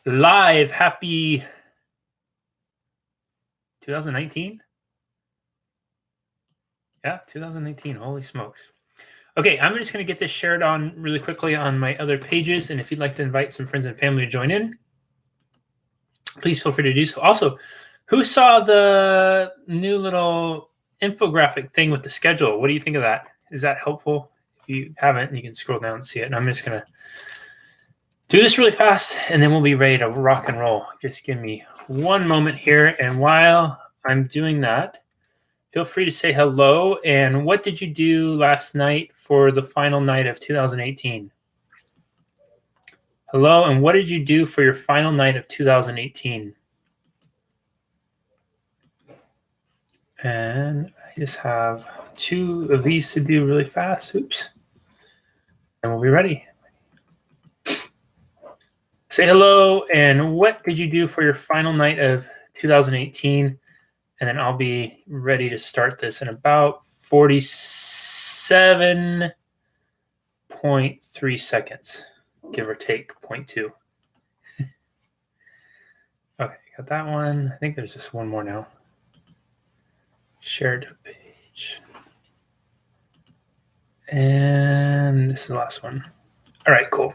live. Happy 2019. Yeah, 2019. Holy smokes. Okay, I'm just going to get this shared on really quickly on my other pages. And if you'd like to invite some friends and family to join in, please feel free to do so. Also, who saw the new little infographic thing with the schedule? What do you think of that? Is that helpful? If you haven't, you can scroll down and see it. And I'm just going to do this really fast, and then we'll be ready to rock and roll. Just give me one moment here. And while I'm doing that, feel free to say hello. And what did you do last night for the final night of 2018? Hello, and what did you do for your final night of 2018? And I just have 2 of these to do really fast. Oops. And we'll be ready. Say hello, and what did you do for your final night of 2018? And then I'll be ready to start this in about 47.3 seconds, give or take 0.2. Okay, got that one. I think there's just one more now. Shared page. And this is the last one. All right, cool.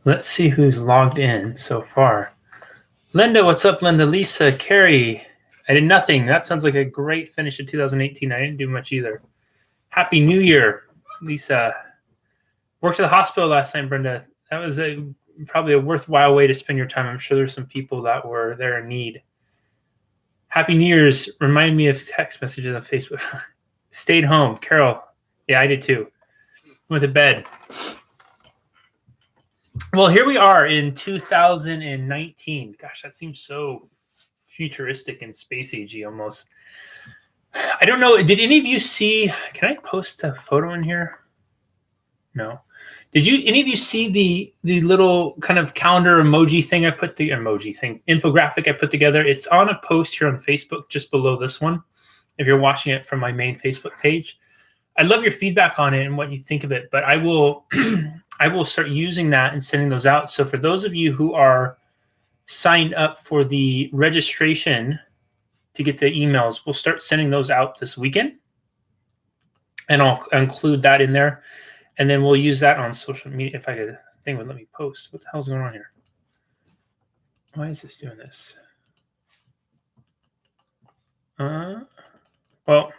Let's see who's logged in so far. Linda, what's up, Linda? Lisa, Carrie, I did nothing. That sounds like a great finish of 2018. I didn't do much either. Happy New Year, Lisa. Worked at the hospital last night, Brenda. That was probably a worthwhile way to spend your time. I'm sure there's some people that were there in need. Happy New Year's. Remind me of text messages on Facebook. Stayed home. Carol. Yeah, I did too. Went to bed. Well, here we are in 2019. Gosh, that seems so futuristic and space agey almost. I don't know. Did any of you see? Can I post a photo in here? No. Did any of you see the little kind of calendar emoji thing I put the infographic I put together? It's on a post here on Facebook just below this one. If you're watching it from my main Facebook page, I'd love your feedback on it and what you think of it. But I will I will start using that and sending those out. So for those of you who are signed up for the registration to get the emails, we'll start sending those out this weekend. And I'll include that in there. And then we'll use that on social media. If I could, the thing would let me post. What the hell's going on here? Why is this doing this? Well,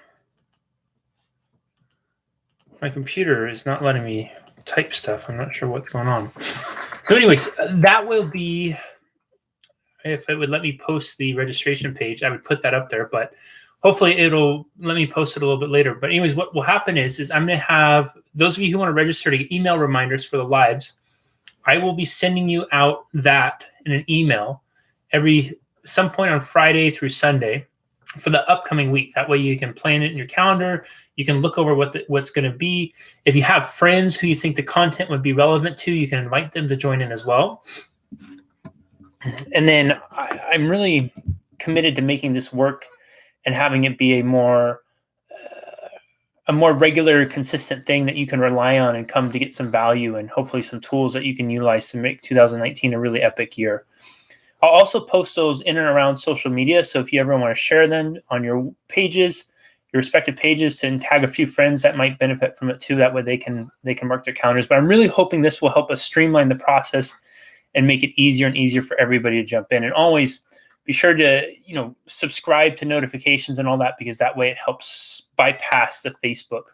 my computer is not letting me type stuff. I'm not sure what's going on. So anyways, that will be, if it would let me post the registration page, I would put that up there. But hopefully it'll let me post it a little bit later. But anyways, what will happen is I'm going to have those of you who want to register to get email reminders for the lives. I will be sending you out that in an email some point on Friday through Sunday for the upcoming week. That way you can plan it in your calendar. You can look over what's going to be. If you have friends who you think the content would be relevant to, you can invite them to join in as well. And then I'm really committed to making this work and having it be a more regular, consistent thing that you can rely on and come to get some value and hopefully some tools that you can utilize to make 2019 a really epic year. I'll also post those in and around social media. So if you ever want to share them on your pages, your respective pages, and tag a few friends that might benefit from it too, that way they can mark their calendars. But I'm really hoping this will help us streamline the process and make it easier and easier for everybody to jump in. And always be sure to, subscribe to notifications and all that, because that way it helps bypass the Facebook,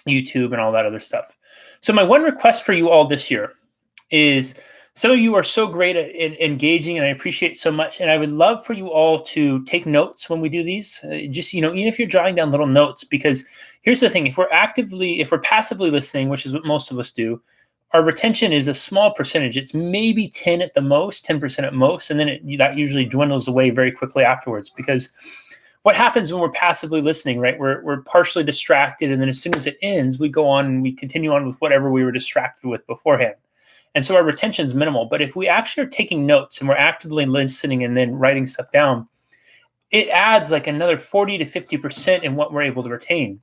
YouTube, and all that other stuff. So my one request for you all this year is, some of you are so great at engaging, and I appreciate so much. And I would love for you all to take notes when we do these. Just, even if you're jotting down little notes, because here's the thing: if we're passively listening, which is what most of us do, our retention is a small percentage. It's maybe 10% at most, and then that usually dwindles away very quickly afterwards. Because what happens when we're passively listening, right? We're partially distracted, and then as soon as it ends, we go on and we continue on with whatever we were distracted with beforehand. And so our retention is minimal. But if we actually are taking notes and we're actively listening and then writing stuff down, it adds like another 40 to 50% in what we're able to retain.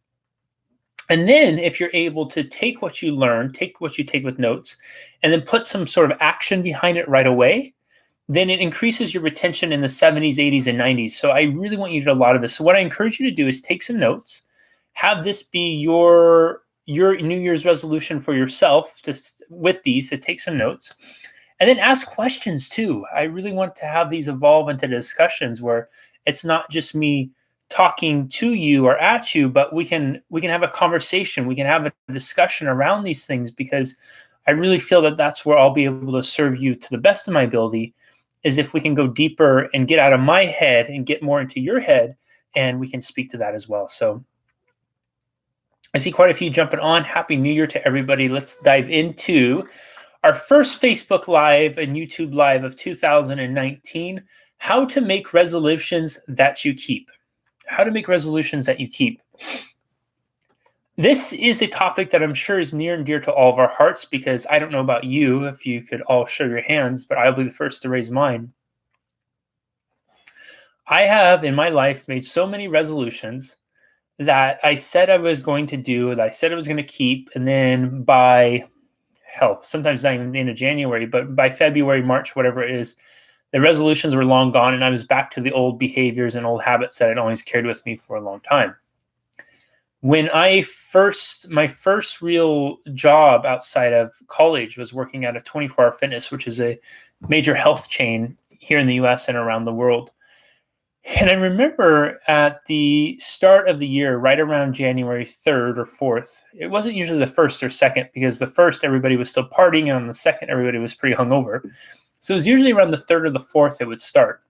And then if you're able to take what you learn, take what you take with notes, and then put some sort of action behind it right away, then it increases your retention in the 70s, 80s, and 90s. So I really want you to do a lot of this. So what I encourage you to do is take some notes, have this be your New Year's resolution for yourself with these, to take some notes, and then ask questions too. I really want to have these evolve into discussions where it's not just me talking to you or at you, but we can have a conversation. We can have a discussion around these things, because I really feel that that's where I'll be able to serve you to the best of my ability, is if we can go deeper and get out of my head and get more into your head, and we can speak to that as well. So I see quite a few jumping on. Happy New Year to everybody. Let's dive into our first Facebook Live and YouTube Live of 2019, how to make resolutions that you keep. How to make resolutions that you keep. This is a topic that I'm sure is near and dear to all of our hearts, because I don't know about you, if you could all show your hands, but I'll be the first to raise mine. I have in my life made so many resolutions that I said I was going to do, that I said I was going to keep, and then by sometimes not even the end of January, but by February, March, whatever it is, the resolutions were long gone, and I was back to the old behaviors and old habits that I'd always carried with me for a long time. When my first real job outside of college was working at a 24-hour fitness, which is a major health chain here in the US and around the world. And I remember at the start of the year, right around January 3rd or 4th, it wasn't usually the 1st or 2nd, because the 1st everybody was still partying, and on the 2nd everybody was pretty hungover. So it was usually around the 3rd or the 4th it would start.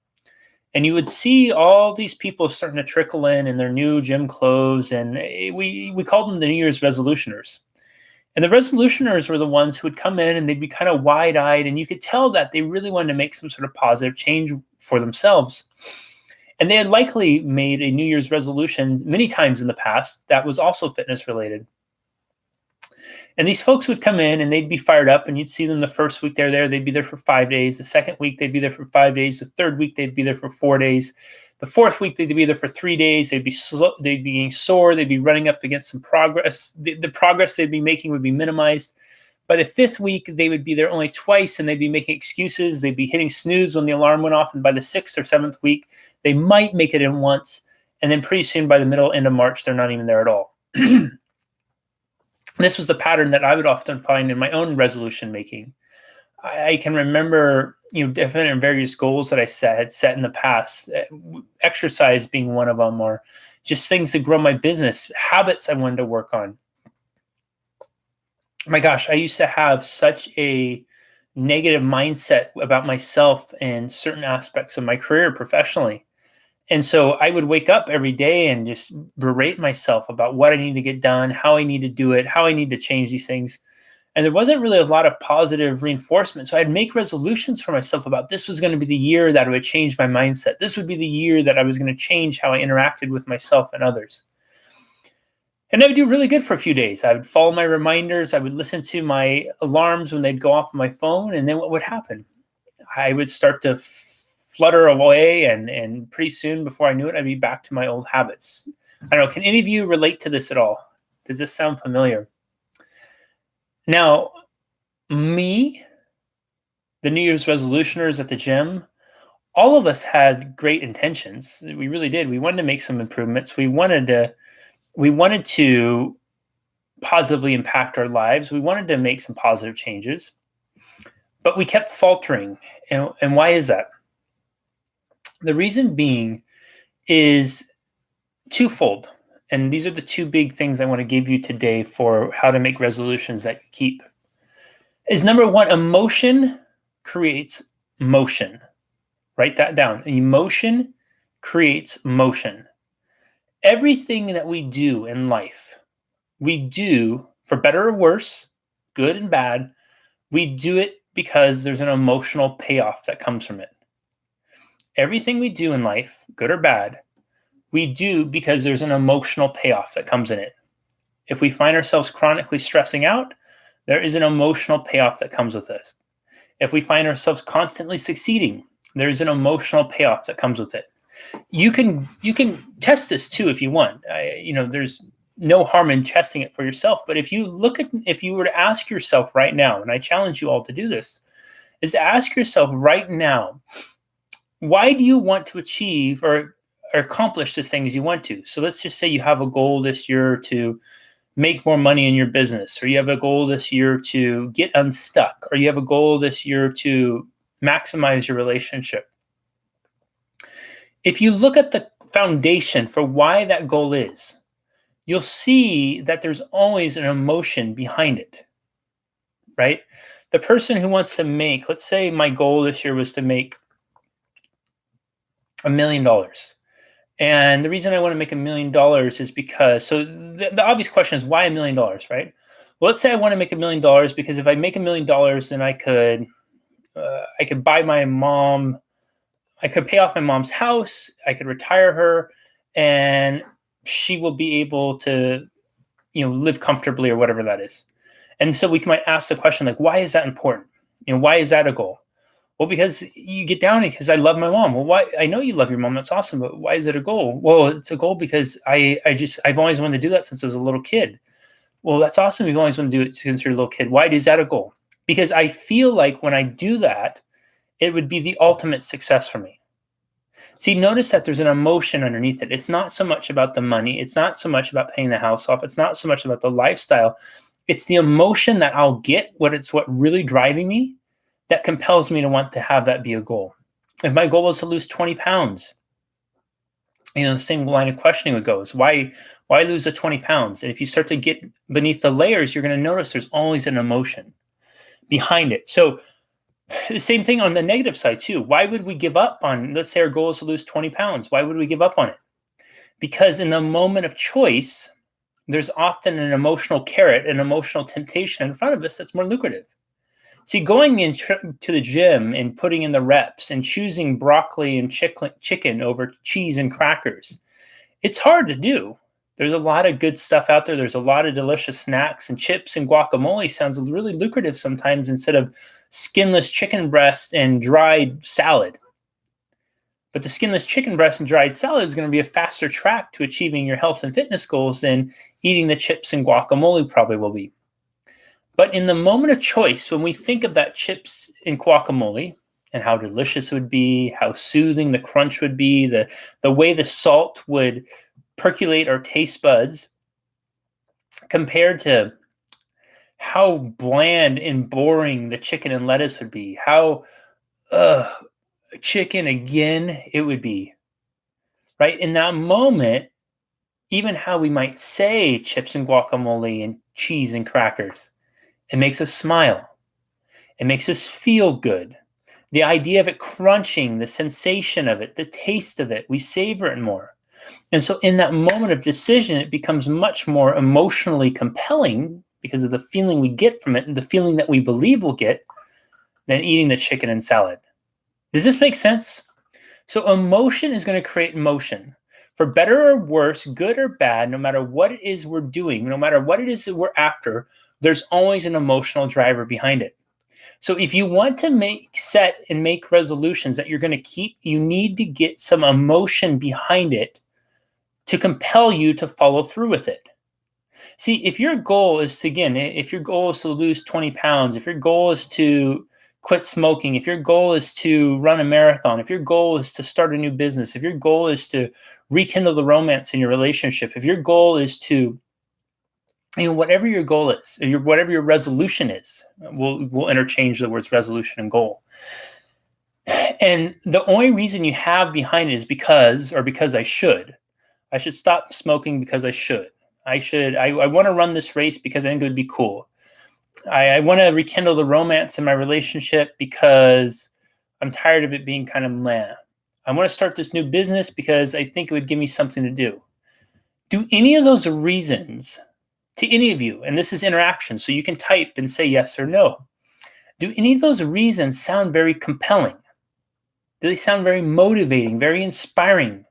And you would see all these people starting to trickle in their new gym clothes, and we called them the New Year's resolutioners. And the resolutioners were the ones who would come in and they'd be kind of wide-eyed, and you could tell that they really wanted to make some sort of positive change for themselves. And they had likely made a New Year's resolution many times in the past that was also fitness related. And these folks would come in and they'd be fired up, and you'd see them the first week they're there, they'd be there for 5 days. The second week, they'd be there for 5 days. The third week, they'd be there for 4 days. The fourth week, they'd be there for 3 days. They'd be slow, they'd be getting sore. They'd be running up against some progress. The progress they'd be making would be minimized. By the fifth week, they would be there only twice, and they'd be making excuses. They'd be hitting snooze when the alarm went off. And by the sixth or seventh week, they might make it in once. And then pretty soon, by the end of March, they're not even there at all. This was the pattern that I would often find in my own resolution making. I can remember, different various goals that I had set in the past, exercise being one of them, or just things to grow my business, habits I wanted to work on. My gosh, I used to have such a negative mindset about myself and certain aspects of my career professionally. And so I would wake up every day and just berate myself about what I need to get done, how I need to do it, how I need to change these things. And there wasn't really a lot of positive reinforcement. So I'd make resolutions for myself about this was going to be the year that I would change my mindset. This would be the year that I was going to change how I interacted with myself and others. And I would do really good for a few days. I would follow my reminders. I would listen to my alarms when they'd go off on my phone. And then what would happen? I would start to flutter away, and pretty soon, before I knew it, I'd be back to my old habits. I don't know. Can any of you relate to this at all? Does this sound familiar? Now, me, the New Year's resolutioners at the gym, all of us had great intentions. We really did. We wanted to make some improvements. We wanted to positively impact our lives. We wanted to make some positive changes, but we kept faltering. And why is that? The reason being is twofold. And these are the two big things I want to give you today for how to make resolutions that you keep. Is number one, emotion creates motion. Write that down. Emotion creates motion. Everything that we do in life, we do for better or worse, good and bad. We do it because there's an emotional payoff that comes from it. Everything we do in life, good or bad, we do because there's an emotional payoff that comes in it. If we find ourselves chronically stressing out, there is an emotional payoff that comes with this. If we find ourselves constantly succeeding, there's an emotional payoff that comes with it. You can test this too if you want. There's no harm in testing it for yourself. But if you were to ask yourself right now, and I challenge you all to do this, is ask yourself right now, why do you want to achieve or accomplish the things you want to? So let's just say you have a goal this year to make more money in your business, or you have a goal this year to get unstuck, or you have a goal this year to maximize your relationship. If you look at the foundation for why that goal is, you'll see that there's always an emotion behind it, right? The person who wants to make, let's say my goal this year was to make $1 million. And the reason I want to make $1 million is because, so the obvious question is why $1 million, right? Well, let's say I want to make $1 million because if I make $1 million, then I could buy my mom, I could pay off my mom's house, I could retire her, and she will be able to, live comfortably or whatever that is. And so we might ask the question, like, why is that important? Why is that a goal? Well, because you get down it because I love my mom. Well, why? I know you love your mom. That's awesome. But why is it a goal? Well, it's a goal because I've always wanted to do that since I was a little kid. Well, that's awesome. You've always wanted to do it since you're a little kid. Why is that a goal? Because I feel like when I do that, it would be the ultimate success for me. See, notice that there's an emotion underneath it. It's not so much about the money. It's not so much about paying the house off. It's not so much about the lifestyle. It's the emotion that I'll get, what really driving me, that compels me to want to have that be a goal. If my goal was to lose 20 pounds, the same line of questioning would go is why lose the 20 pounds? And if you start to get beneath the layers, you're going to notice there's always an emotion behind it. So the same thing on the negative side too. Why would we give up on, let's say our goal is to lose 20 pounds. Why would we give up on it? Because in the moment of choice, there's often an emotional carrot, an emotional temptation in front of us that's more lucrative. See, going into the gym and putting in the reps and choosing broccoli and chicken over cheese and crackers, it's hard to do. There's a lot of good stuff out there. There's a lot of delicious snacks, and chips and guacamole sounds really lucrative sometimes instead of skinless chicken breast and dried salad. But the skinless chicken breast and dried salad is going to be a faster track to achieving your health and fitness goals than eating the chips and guacamole probably will be. But in the moment of choice, when we think of that chips and guacamole and how delicious it would be, how soothing the crunch would be, the way the salt would percolate our taste buds, compared to how bland and boring the chicken and lettuce would be, how chicken again it would be, right? In that moment, even how we might say chips and guacamole and cheese and crackers, it makes us smile. It makes us feel good. The idea of it crunching, the sensation of it, the taste of it, we savor it more. And so in that moment of decision, it becomes much more emotionally compelling because of the feeling we get from it and the feeling that we believe we'll get than eating the chicken and salad. Does this make sense? So emotion is going to create motion. For better or worse, good or bad, no matter what it is we're doing, no matter what it is that we're after, there's always an emotional driver behind it. So if you want to set and make resolutions that you're going to keep, you need to get some emotion behind it to compel you to follow through with it. See, if your goal is to lose 20 pounds, if your goal is to quit smoking, if your goal is to run a marathon, if your goal is to start a new business, if your goal is to rekindle the romance in your relationship, if your goal is to, whatever your goal is, whatever your resolution is, we'll interchange the words resolution and goal. And the only reason you have behind it is because I should stop smoking because I should. I want to run this race because I think it would be cool. I want to rekindle the romance in my relationship because I'm tired of it being kind of meh. I want to start this new business because I think it would give me something to do. Do any of those reasons to any of you, and this is interaction, so you can type and say yes or no. Do any of those reasons sound very compelling? Do they sound very motivating, very inspiring?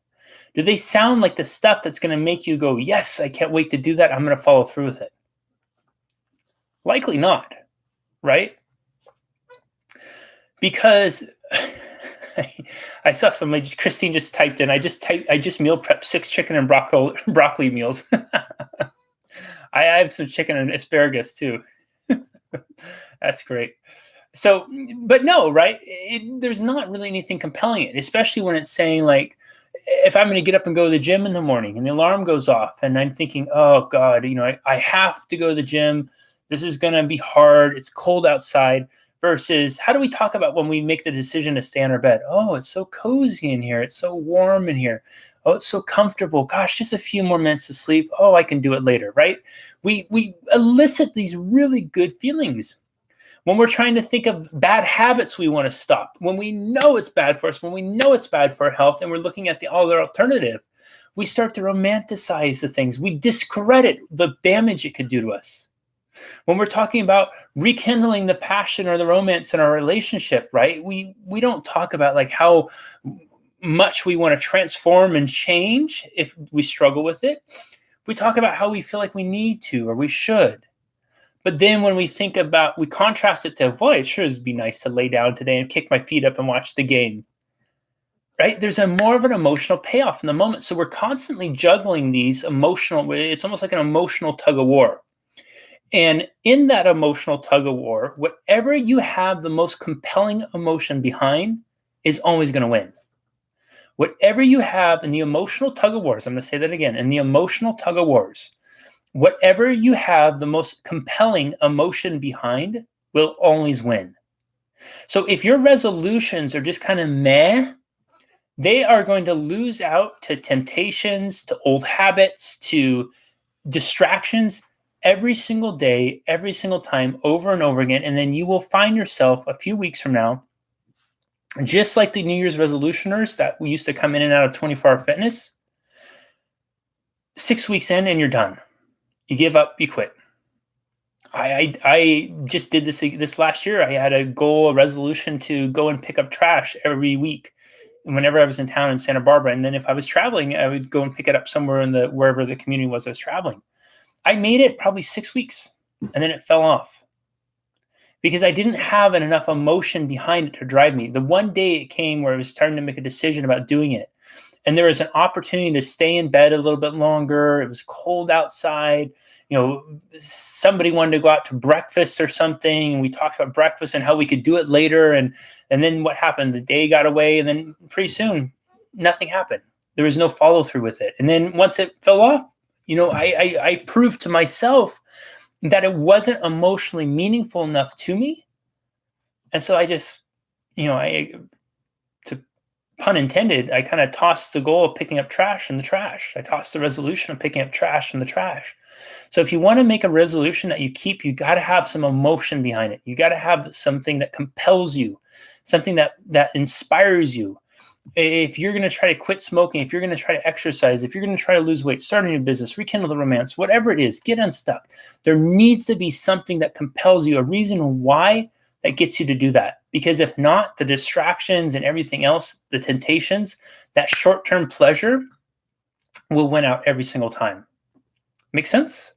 Do they sound like the stuff that's going to make you go, yes, I can't wait to do that. I'm going to follow through with it? Likely not, right? Because I saw somebody, Christine just typed in, I just meal prepped 6 chicken and broccoli meals. I have some chicken and asparagus too. That's great. So, but no, right? There's not really anything compelling it, especially when it's saying like, if I'm going to get up and go to the gym in the morning and the alarm goes off and I'm thinking, oh God, I have to go to the gym. This is going to be hard. It's cold outside. Versus how do we talk about when we make the decision to stay on our bed? Oh, it's so cozy in here. It's so warm in here. Oh, it's so comfortable. Gosh, just a few more minutes to sleep. Oh, I can do it later, right? We elicit these really good feelings. When we're trying to think of bad habits we want to stop, when we know it's bad for us, when we know it's bad for our health, and we're looking at the other alternative, we start to romanticize the things. We discredit the damage it could do to us. When we're talking about rekindling the passion or the romance in our relationship, right? We don't talk about like how much we want to transform and change if we struggle with it. We talk about how we feel like we need to or we should. But then when we contrast it to, boy, it sure would be nice to lay down today and kick my feet up and watch the game, right? There's more of an emotional payoff in the moment. So we're constantly juggling these it's almost like an emotional tug of war. And in that emotional tug of war, whatever you have the most compelling emotion behind is always going to win. Whatever you have in the emotional tug of wars, I'm going to say that again, in the emotional tug of wars, whatever you have the most compelling emotion behind will always win. So if your resolutions are just kind of meh, they are going to lose out to temptations, to old habits, to distractions every single day, every single time, over and over again. And then you will find yourself a few weeks from now, just like the New Year's resolutioners that we used to come in and out of 24-hour fitness, 6 weeks in and you're done. You give up, you quit. I just did this last year. I had a resolution to go and pick up trash every week whenever I was in town in Santa Barbara. And then if I was traveling, I would go and pick it up somewhere wherever the community was I was traveling. I made it probably 6 weeks and then it fell off because I didn't have enough emotion behind it to drive me. The one day it came where I was starting to make a decision about doing it. And there was an opportunity to stay in bed a little bit longer. It was cold outside. Somebody wanted to go out to breakfast or something. And we talked about breakfast and how we could do it later. And then what happened? The day got away. And then pretty soon, nothing happened. There was no follow through with it. And then once it fell off, I proved to myself that it wasn't emotionally meaningful enough to me. And so I just, pun intended, I kind of tossed the goal of picking up trash in the trash. I tossed the resolution of picking up trash in the trash. So if you want to make a resolution that you keep, you got to have some emotion behind it. You got to have something that compels you, something that inspires you. If you're going to try to quit smoking, if you're going to try to exercise, if you're going to try to lose weight, start a new business, rekindle the romance, whatever it is, get unstuck. There needs to be something that compels you, a reason why that gets you to do that. Because if not, the distractions and everything else, the temptations, that short-term pleasure will win out every single time. Make sense?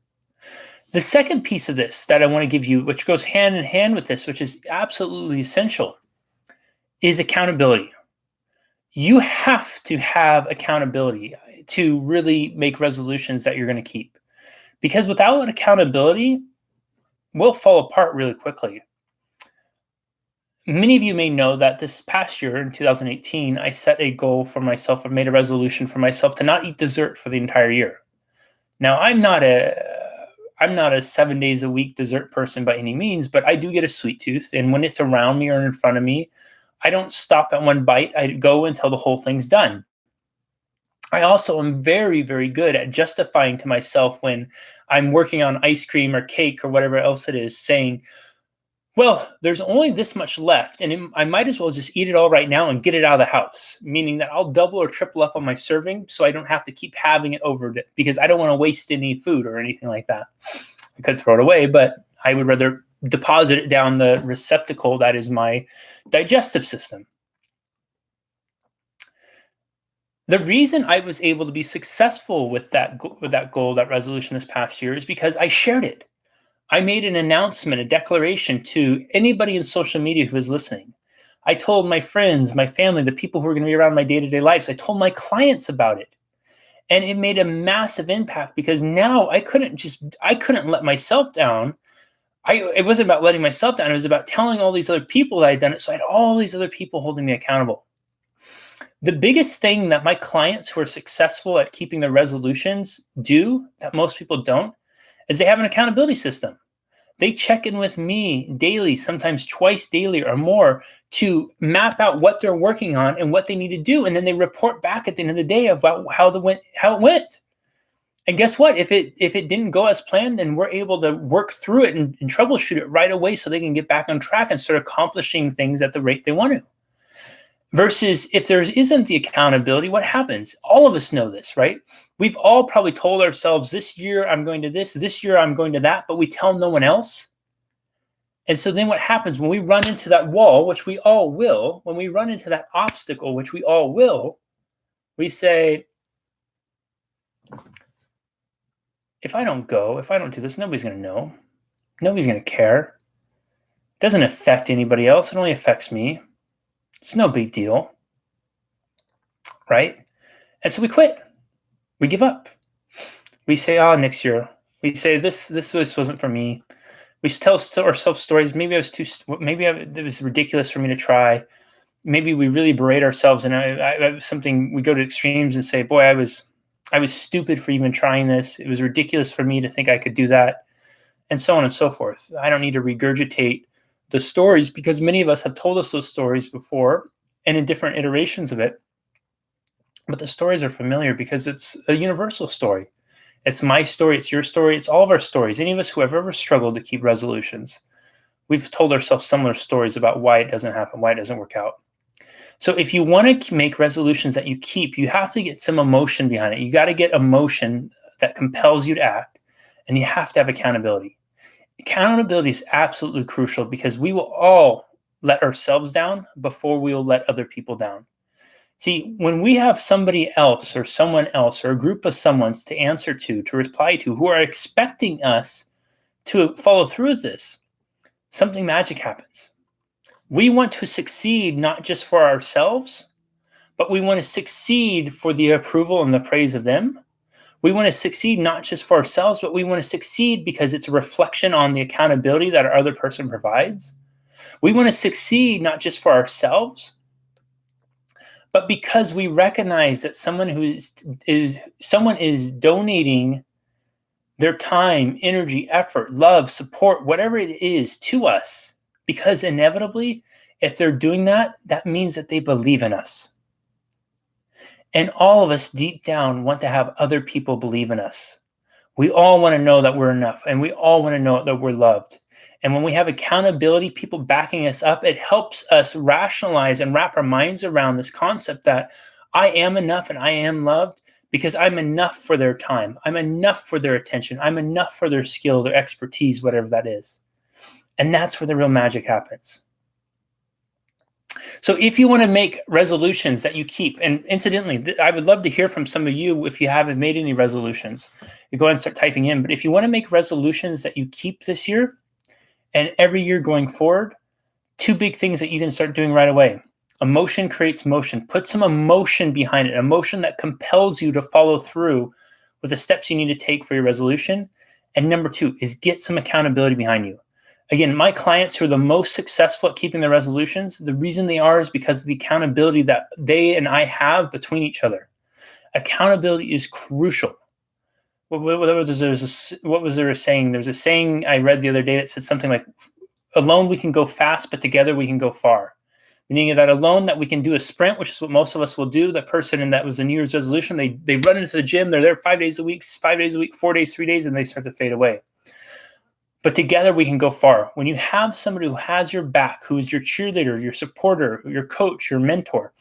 The second piece of this that I want to give you, which goes hand in hand with this, which is absolutely essential, is accountability. You have to have accountability to really make resolutions that you're going to keep. Because without accountability, we'll fall apart really quickly. Many of you may know that this past year, in 2018, I set a goal for myself. I made a resolution for myself to not eat dessert for the entire year. Now, I'm not a 7 days a week dessert person by any means, but I do get a sweet tooth. And when it's around me or in front of me, I don't stop at one bite. I go until the whole thing's done. I also am very, very good at justifying to myself when I'm working on ice cream or cake or whatever else it is, saying, well, there's only this much left, and I might as well just eat it all right now and get it out of the house, meaning that I'll double or triple up on my serving so I don't have to keep having it over because I don't want to waste any food or anything like that. I could throw it away, but I would rather deposit it down the receptacle that is my digestive system. The reason I was able to be successful with that goal, that resolution this past year, is because I shared it. I made an announcement, a declaration to anybody in social media who was listening. I told my friends, my family, the people who are going to be around my day-to-day lives. I told my clients about it. And it made a massive impact because now I couldn't let myself down. It wasn't about letting myself down. It was about telling all these other people that I'd done it. So I had all these other people holding me accountable. The biggest thing that my clients who are successful at keeping their resolutions do that most people don't is they have an accountability system. They check in with me daily, sometimes twice daily or more, to map out what they're working on and what they need to do. And then they report back at the end of the day about how it went. And guess what? If it didn't go as planned, then we're able to work through it and troubleshoot it right away so they can get back on track and start accomplishing things at the rate they want to. Versus if there isn't the accountability, what happens? All of us know this, right? We've all probably told ourselves, this year I'm going to this year I'm going to that, but we tell no one else. And so then what happens when we run into that wall, which we all will, when we run into that obstacle, which we all will, we say, if I don't go, if I don't do this, nobody's going to know. Nobody's going to care. It doesn't affect anybody else. It only affects me. It's no big deal, right? And so we quit. We give up. We say, next year. We say, this wasn't for me. We tell ourselves stories. Maybe it was ridiculous for me to try. Maybe we really berate ourselves. And something, we go to extremes and say, boy, I was stupid for even trying this. It was ridiculous for me to think I could do that, and so on and so forth. I don't need to regurgitate the stories because many of us have told us those stories before and in different iterations of it. But the stories are familiar because it's a universal story. It's my story. It's your story. It's all of our stories. Any of us who have ever struggled to keep resolutions, we've told ourselves similar stories about why it doesn't happen, why it doesn't work out. So if you want to make resolutions that you keep, you have to get some emotion behind it. You got to get emotion that compels you to act, and you have to have accountability. Accountability is absolutely crucial because we will all let ourselves down before we will let other people down. See, when we have somebody else or someone else or a group of someones to answer to reply to, who are expecting us to follow through with this, something magic happens. We want to succeed not just for ourselves, but we want to succeed for the approval and the praise of them. We want to succeed not just for ourselves, but we want to succeed because it's a reflection on the accountability that our other person provides. We want to succeed not just for ourselves, but because we recognize that someone is donating their time, energy, effort, love, support, whatever it is to us. Because inevitably, if they're doing that, that means that they believe in us. And all of us deep down want to have other people believe in us. We all want to know that we're enough, and we all want to know that we're loved. And when we have accountability, people backing us up, it helps us rationalize and wrap our minds around this concept that I am enough and I am loved because I'm enough for their time. I'm enough for their attention. I'm enough for their skill, their expertise, whatever that is. And that's where the real magic happens. So if you want to make resolutions that you keep, and incidentally, I would love to hear from some of you if you haven't made any resolutions. You go ahead and start typing in. But if you want to make resolutions that you keep this year and every year going forward, two big things that you can start doing right away. Emotion creates motion. Put some emotion behind it, emotion that compels you to follow through with the steps you need to take for your resolution. And number two is get some accountability behind you. Again, my clients who are the most successful at keeping their resolutions, the reason they are is because of the accountability that they and I have between each other. Accountability is crucial. What was there a saying? There's a saying I read the other day that said something like, alone we can go fast, but together we can go far. Meaning that alone that we can do a sprint, which is what most of us will do. That person, and that was a New Year's resolution, they run into the gym, they're there 5 days a week, 4 days, 3 days, and they start to fade away. But together we can go far. When you have somebody who has your back, who is your cheerleader, your supporter, your coach, your mentor,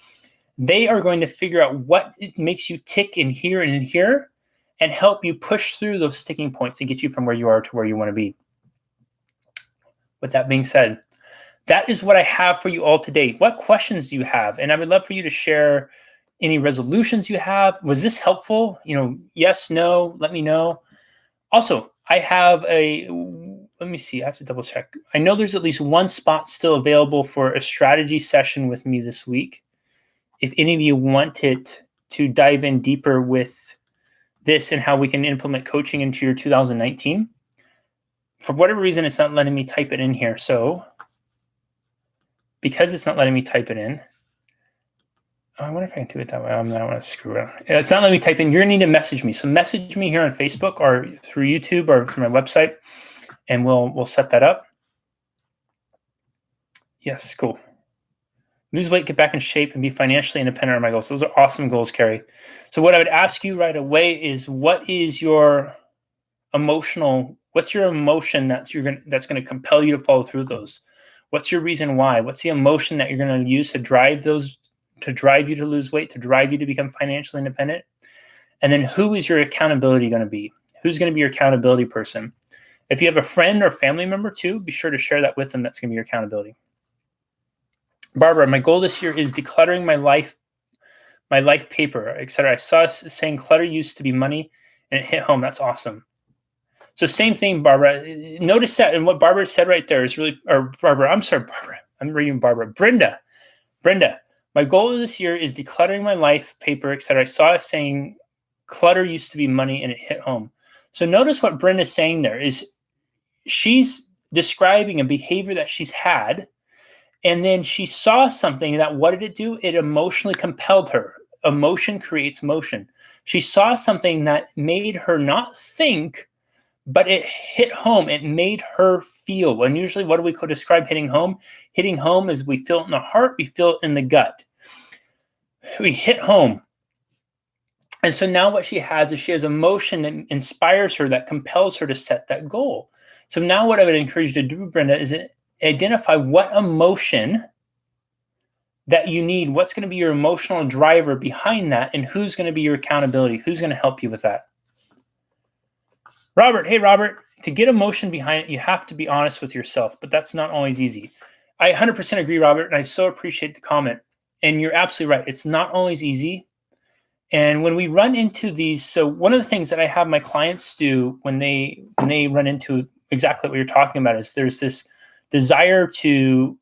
they are going to figure out what it makes you tick in here and in here and help you push through those sticking points and get you from where you are to where you want to be. With that being said, that is what I have for you all today. What questions do you have? And I would love for you to share any resolutions you have. Was this helpful? Yes, no, let me know. Also, I have let me see, I have to double check. I know there's at least one spot still available for a strategy session with me this week. If any of you wanted to dive in deeper with this and how we can implement coaching into your 2019. For whatever reason, it's not letting me type it in here. So because it's not letting me type it in, I wonder if I can do it that way. I don't want to screw around. It's not letting me type in. You're going to need to message me. So message me here on Facebook or through YouTube or through my website, and we'll set that up. Yes, cool. Lose weight, get back in shape, and be financially independent are my goals. Those are awesome goals, Carrie. So what I would ask you right away is, what is your what's your emotion that's going to compel you to follow through those? What's your reason why? What's the emotion that you're going to use to drive you to lose weight, to drive you to become financially independent? And then who is your accountability going to be? Who's going to be your accountability person? If you have a friend or family member too, be sure to share that with them. That's going to be your accountability. Barbara, my goal this year is decluttering my life paper, etc. I saw saying clutter used to be money and it hit home. That's awesome. So same thing, Barbara. Notice that, and what Barbara said right there is really, or Barbara, I'm sorry, Barbara. I'm reading Barbara. Brenda, my goal this year is decluttering my life paper, etc. I saw it saying clutter used to be money and it hit home. So notice what Brenda's saying there is she's describing a behavior that she's had, and then she saw something that, what did it do? It emotionally compelled her. Emotion creates motion. She saw something that made her not think, but it hit home. It made her feel. And usually what do we describe hitting home? Hitting home is we feel it in the heart, we feel it in the gut. We hit home. And so now what she has is she has emotion that inspires her, that compels her to set that goal. So now what I would encourage you to do, Brenda, is identify what emotion that you need, what's going to be your emotional driver behind that, and who's going to be your accountability, who's going to help you with that. Robert, hey, Robert, to get emotion behind it, you have to be honest with yourself, but that's not always easy. I 100% agree, Robert, and I so appreciate the comment. And you're absolutely right. It's not always easy. And when we run into these, so one of the things that I have my clients do when they run into exactly what you're talking about is there's this desire to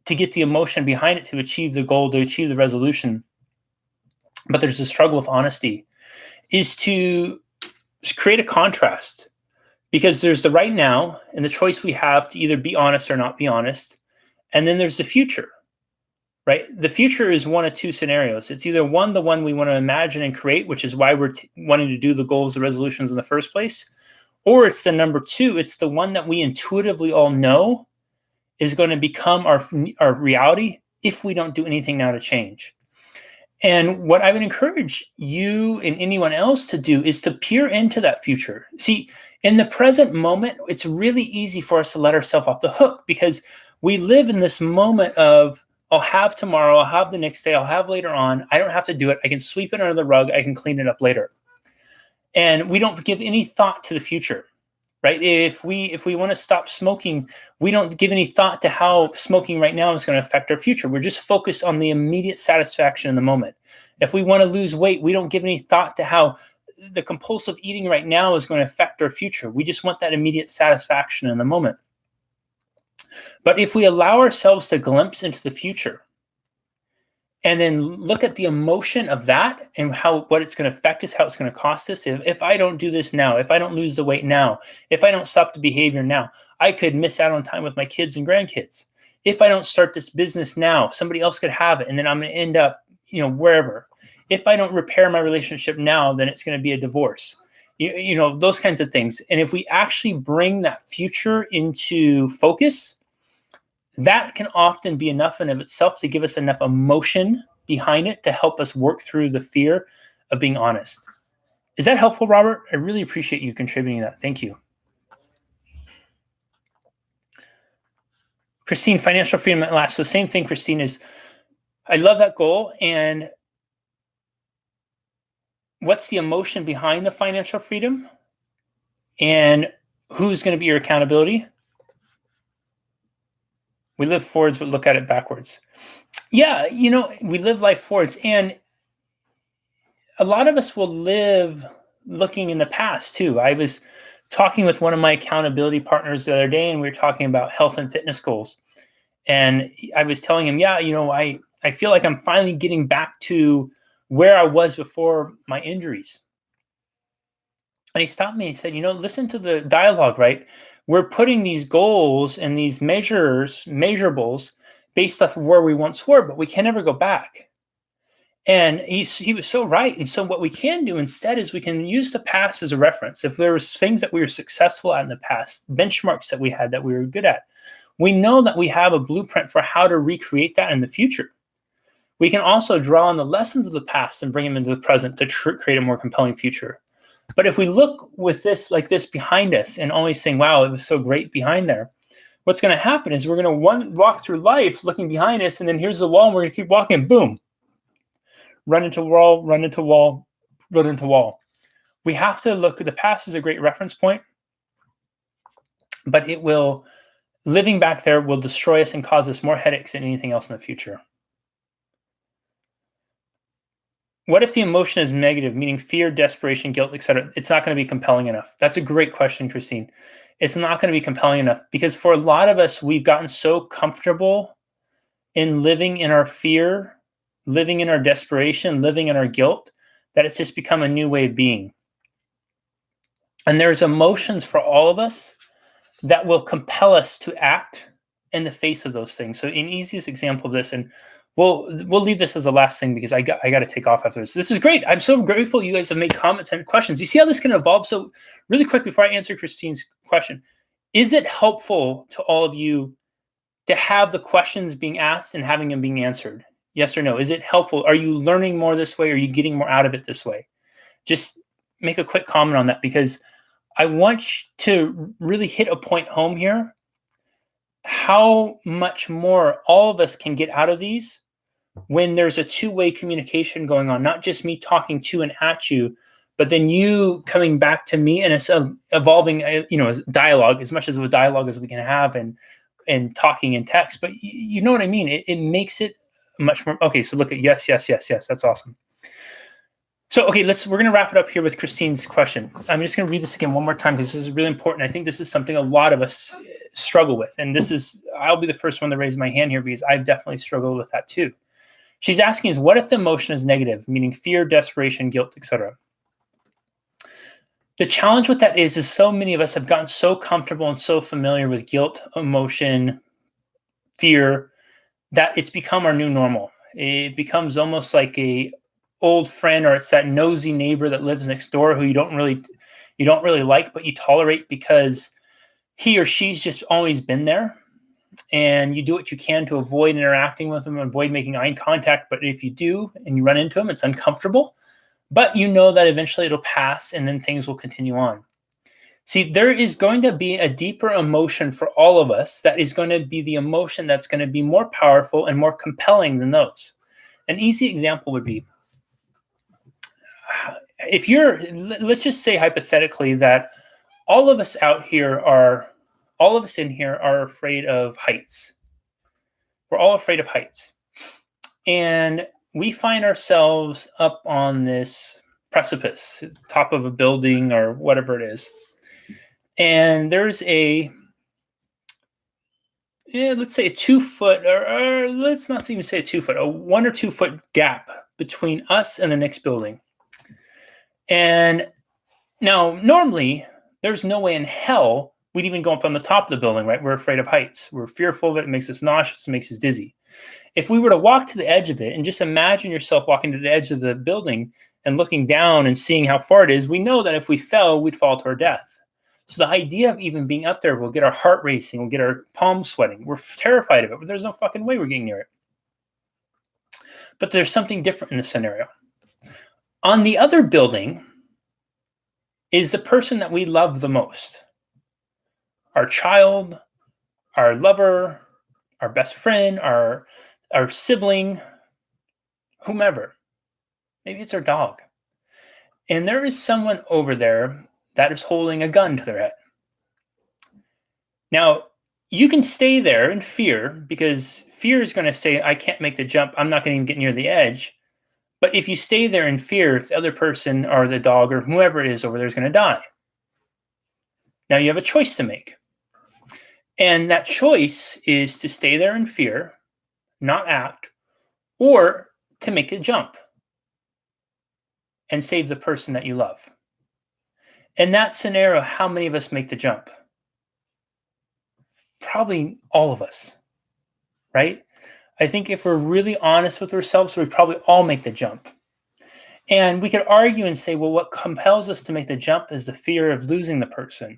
get the emotion behind it, to achieve the goal, to achieve the resolution. But there's a struggle with honesty, is to create a contrast, because there's the right now and the choice we have to either be honest or not be honest. And then there's the future, right? The future is one of two scenarios. It's either the one we want to imagine and create, which is why we're wanting to do the goals, the resolutions in the first place. Or it's the number two. It's the one that we intuitively all know is going to become our reality if we don't do anything now to change. And what I would encourage you and anyone else to do is to peer into that future. See, in the present moment, it's really easy for us to let ourselves off the hook, because we live in this moment of, I'll have tomorrow, I'll have the next day, I'll have later on. I don't have to do it. I can sweep it under the rug. I can clean it up later. And we don't give any thought to the future, right? If we want to stop smoking, we don't give any thought to how smoking right now is going to affect our future. We're just focused on the immediate satisfaction in the moment. If we want to lose weight, we don't give any thought to how the compulsive eating right now is going to affect our future. We just want that immediate satisfaction in the moment. But if we allow ourselves to glimpse into the future and then look at the emotion of that and what it's going to affect us, how it's going to cost us. If I don't do this now, if I don't lose the weight now, if I don't stop the behavior now, I could miss out on time with my kids and grandkids. If I don't start this business now, somebody else could have it, and then I'm going to end up, wherever. If I don't repair my relationship now, then it's going to be a divorce. Those kinds of things. And if we actually bring that future into focus, that can often be enough in of itself to give us enough emotion behind it to help us work through the fear of being honest. Is that helpful, Robert? I really appreciate you contributing that. Thank you. Christine, financial freedom at last. So same thing, Christine, is I love that goal. And what's the emotion behind the financial freedom? And who's going to be your accountability? We live forwards, but look at it backwards. Yeah, we live life forwards. And a lot of us will live looking in the past too. I was talking with one of my accountability partners the other day, and we were talking about health and fitness goals. And I was telling him, I feel like I'm finally getting back to where I was before my injuries. And he stopped me and he said, listen to the dialogue, right? We're putting these goals and these measurables based off of where we once were, but we can never go back. And he was so right. And so what we can do instead is we can use the past as a reference. If there was things that we were successful at in the past, benchmarks that we had that we were good at, we know that we have a blueprint for how to recreate that in the future. We can also draw on the lessons of the past and bring them into the present to create a more compelling future. But if we look with this like this behind us and always saying, wow, it was so great behind there, what's going to happen is we're going to walk through life looking behind us, and then here's the wall, and we're going to keep walking, boom, run into wall, run into wall, run into wall. We have to look at the past as a great reference point, but living back there will destroy us and cause us more headaches than anything else in the future. What if the emotion is negative, meaning fear, desperation, guilt, etc.? It's not going to be compelling enough. That's a great question, Christine. It's not going to be compelling enough because for a lot of us, we've gotten so comfortable in living in our fear, living in our desperation, living in our guilt, that it's just become a new way of being. And there's emotions for all of us that will compel us to act in the face of those things. So an easiest example of this, and we'll leave this as the last thing because I got to take off after this. This is great. I'm so grateful you guys have made comments and questions. You see how this can evolve? So really quick before I answer Christine's question, is it helpful to all of you to have the questions being asked and having them being answered? Yes or no? Is it helpful? Are you learning more this way? Are you getting more out of it this way? Just make a quick comment on that because I want to really hit a point home here. How much more all of us can get out of these when there's a two-way communication going on, not just me talking to and at you, but then you coming back to me, and it's evolving, as dialogue, as much as of a dialogue as we can have, and talking in text. But you know what I mean? It makes it much more. Okay, so look at yes. That's awesome. So, okay, we're going to wrap it up here with Christine's question. I'm just going to read this again one more time because this is really important. I think this is something a lot of us struggle with. And I'll be the first one to raise my hand here because I've definitely struggled with that too. She's asking is, what if the emotion is negative, meaning fear, desperation, guilt, etc.? The challenge with that is so many of us have gotten so comfortable and so familiar with guilt, emotion, fear, that it's become our new normal. It becomes almost like a old friend, or it's that nosy neighbor that lives next door who you don't really like, but you tolerate because he or she's just always been there. And you do what you can to avoid interacting with them, avoid making eye contact. But if you do and you run into them, it's uncomfortable. But you know that eventually it'll pass and then things will continue on. See, there is going to be a deeper emotion for all of us that is going to be the emotion that's going to be more powerful and more compelling than those. An easy example would be, let's just say hypothetically that all of us in here are afraid of heights. We're all afraid of heights. And we find ourselves up on this precipice, top of a building or whatever it is. And there's let's say a 2 foot, or let's not even say a 2 foot, a 1 or 2 foot gap between us and the next building. And now, normally, there's no way in hell we'd even go up on the top of the building, right? We're afraid of heights. We're fearful of it. It makes us nauseous. It makes us dizzy. If we were to walk to the edge of it and just imagine yourself walking to the edge of the building and looking down and seeing how far it is, we know that if we fell, we'd fall to our death. So the idea of even being up there will get our heart racing, will get our palms sweating. We're terrified of it, but there's no fucking way we're getting near it. But there's something different in this scenario. On the other building is the person that we love the most. Our child, our lover, our best friend, our sibling, whomever. Maybe it's our dog. And there is someone over there that is holding a gun to their head. Now, you can stay there in fear because fear is going to say, I can't make the jump. I'm not going to even get near the edge. But if you stay there in fear, the other person or the dog or whoever it is over there is going to die. Now you have a choice to make. And that choice is to stay there in fear, not act, or to make a jump and save the person that you love. In that scenario, how many of us make the jump? Probably all of us, right? I think if we're really honest with ourselves, we probably all make the jump. And we could argue and say, well, what compels us to make the jump is the fear of losing the person.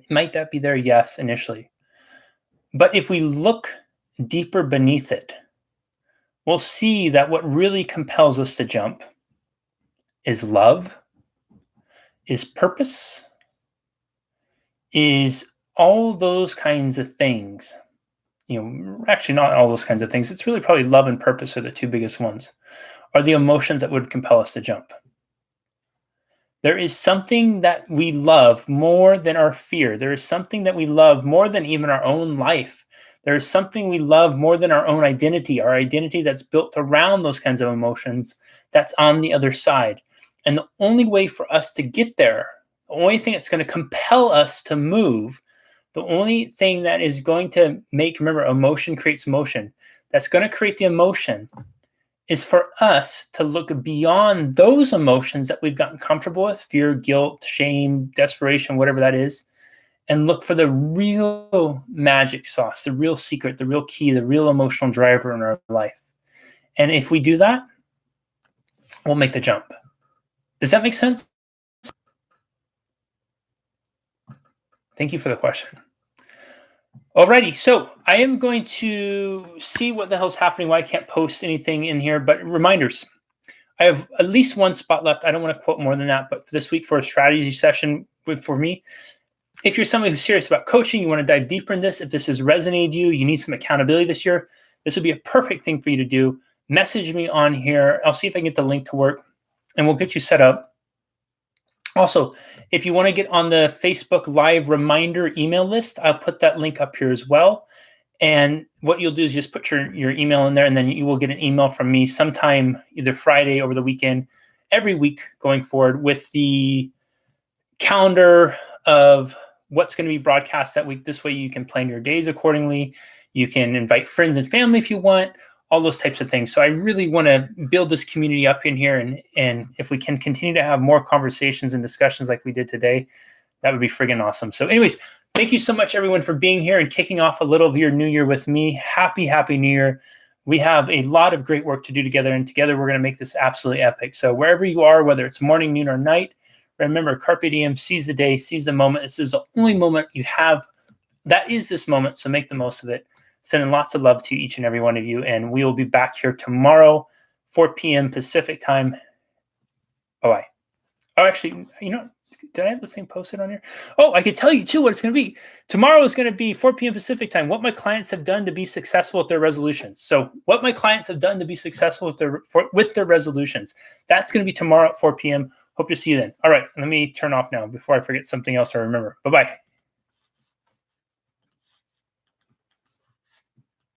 Might that be there? Yes, initially. But if we look deeper beneath it, we'll see that what really compels us to jump is love, is purpose, is all those kinds of things. Actually not all those kinds of things. It's really probably love and purpose are the two biggest ones, are the emotions that would compel us to jump. There is something that we love more than our fear. There is something that we love more than even our own life. There is something we love more than our own identity, our identity that's built around those kinds of emotions, that's on the other side. And the only way for us to get there, the only thing that's going to compel us to move, the only thing that is going to remember, emotion creates motion, that's going to create the emotion is for us to look beyond those emotions that we've gotten comfortable with, fear, guilt, shame, desperation, whatever that is, and look for the real magic sauce, the real secret, the real key, the real emotional driver in our life. And if we do that, we'll make the jump. Does that make sense? Thank you for the question. Alrighty, so I am going to see what the hell's happening, why I can't post anything in here, but reminders. I have at least one spot left. I don't want to quote more than that, but for this week for a strategy session for me, if you're somebody who's serious about coaching, you want to dive deeper in this, if this has resonated you need some accountability this year, this would be a perfect thing for you to do. Message me on here. I'll see if I can get the link to work, and we'll get you set up. Also, if you want to get on the Facebook Live reminder email list, I'll put that link up here as well. And what you'll do is just put your email in there, and then you will get an email from me sometime either Friday over the weekend, every week going forward, with the calendar of what's going to be broadcast that week. This way you can plan your days accordingly. You can invite friends and family if you want, all those types of things. So I really want to build this community up in here. And if we can continue to have more conversations and discussions like we did today, that would be friggin' awesome. So anyways, thank you so much, everyone, for being here and kicking off a little of your new year with me. Happy New Year. We have a lot of great work to do together, and together we're going to make this absolutely epic. So wherever you are, whether it's morning, noon, or night, remember, carpe diem, seize the day, seize the moment. This is the only moment you have. That is this moment, so make the most of it. Sending lots of love to each and every one of you, and we will be back here tomorrow, 4 p.m. Pacific time. Bye-bye. Oh, actually, did I have the same posted on here? Oh, I could tell you, too, what it's going to be. Tomorrow is going to be 4 p.m. Pacific time, what my clients have done to be successful with their resolutions. So what my clients have done to be successful with their resolutions. That's going to be tomorrow at 4 p.m. Hope to see you then. All right, let me turn off now before I forget something else I remember. Bye-bye.